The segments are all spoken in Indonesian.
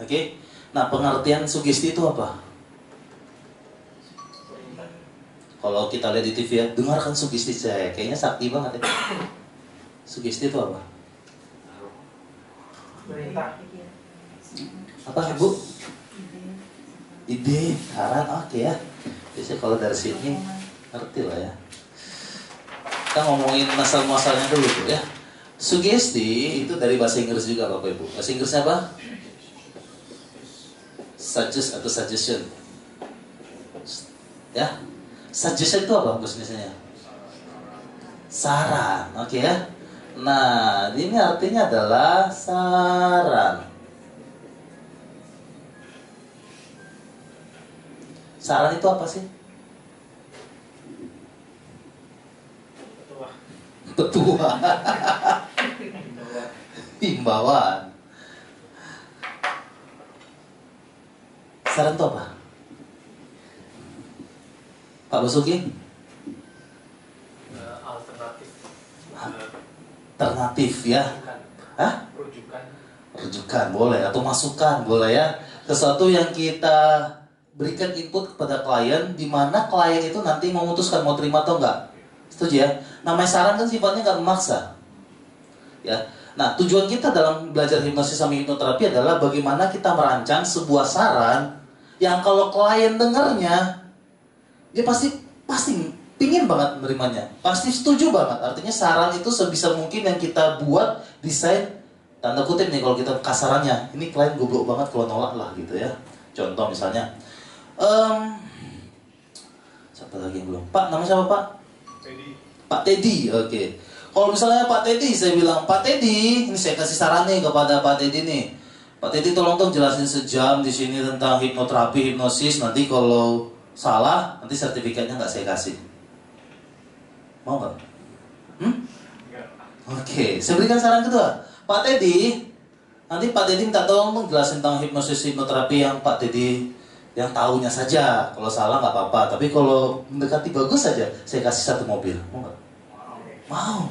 Oke. Nah, pengertian sugesti itu apa? Kalau kita lihat di TV ya, dengarkan sugesti saya. Kayaknya sakti banget ya. Sugesti itu apa? Perintah. Apa Bu? Ide, saran, oke ya. Biasanya kalau dari sini ngerti lah ya. Kita ngomongin masalah-masalahnya dulu Bu ya. Sugesti itu dari bahasa Inggris juga Bapak Ibu. Bahasa Inggrisnya apa? Suggest atau suggestion. Ya. Suggestion itu apa bahasa Indonesia? Saran, oke ya. Nah, ini artinya adalah saran. Saran itu apa sih? Petua. Himbauan. Saran itu apa? Pak Basuki? Alternatif. Alternatif ya. Hah? Rujukan. Rujukan boleh atau masukan boleh ya. Sesuatu yang kita berikan input kepada klien, di mana klien itu nanti memutuskan mau terima atau enggak. Setuju ya? Namanya saran kan sifatnya nggak memaksa. Ya. Nah, tujuan kita dalam belajar hipnosis sama hipnoterapi adalah bagaimana kita merancang sebuah saran yang kalau klien dengarnya dia pasti pingin banget menerimanya, pasti setuju banget. Artinya saran itu sebisa mungkin yang kita buat desain tanda kutip nih kalau kita kasarannya, ini klien goblok banget kalau nolak lah gitu ya. Contoh misalnya, siapa lagi yang belum? Pak, nama siapa Pak? Teddy. Pak Teddy, oke. Kalau misalnya Pak Teddy, saya bilang Pak Teddy, ini saya kasih saran nih kepada Pak Teddy nih. Pak Teddy tolong dong jelasin sejam di sini tentang hipnoterapi, hipnosis. Nanti kalau salah, nanti sertifikatnya nggak saya kasih. Mau nggak? Oke, saya berikan saran kedua. Pak Teddy, nanti Pak Teddy minta tolong dong jelasin tentang hipnosis, hipnoterapi yang Pak Teddy yang tahunya saja. Kalau salah nggak apa-apa. Tapi kalau mendekati bagus saja, saya kasih 1 mobil. Mau nggak? Mau.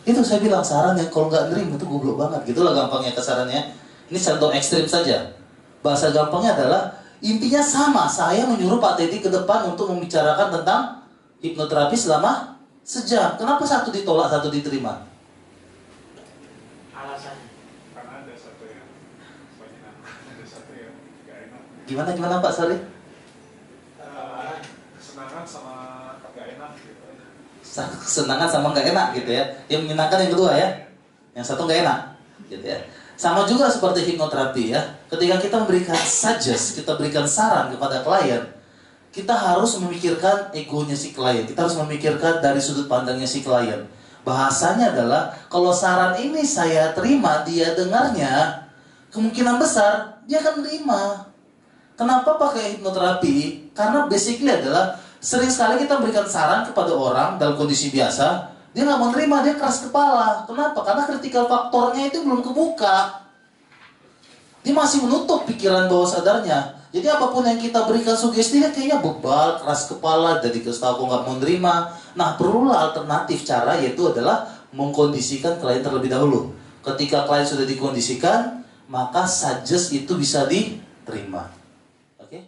Itu saya bilang saran yang kalau nggak nerima itu goblok banget. Gitulah gampangnya kesarannya. Ini contoh ekstrim saja. Bahasa gampangnya adalah intinya sama. Saya menyuruh Pak Teddy ke depan untuk membicarakan tentang hipnoterapi selama sejam. Kenapa satu ditolak, satu diterima? Alasannya? Karena ada satu yang gak enak. Gimana Pak Sari? Kesenangan sama gak enak gitu. Kesenangan sama nggak enak gitu ya. Yang menyenangkan yang kedua ya. Yang satu nggak enak gitu ya. Sama juga seperti hipnoterapi ya. Ketika kita memberikan suggest, kita berikan saran kepada klien, kita harus memikirkan egonya si klien. Kita harus memikirkan dari sudut pandangnya si klien. Bahasanya adalah, kalau saran ini saya terima, dia dengarnya, kemungkinan besar dia akan terima. Kenapa pakai hipnoterapi? Karena basically adalah, sering sekali kita berikan saran kepada orang dalam kondisi biasa, dia nggak mau terima, dia keras kepala. Kenapa? Karena critical faktornya itu belum kebuka. Dia masih menutup pikiran bawah sadarnya. Jadi apapun yang kita berikan sugesti, dia kayaknya bebal, keras kepala, jadi aku nggak mau terima. Nah, perlulah alternatif cara, yaitu adalah mengkondisikan klien terlebih dahulu. Ketika klien sudah dikondisikan, maka suggest itu bisa diterima. Oke?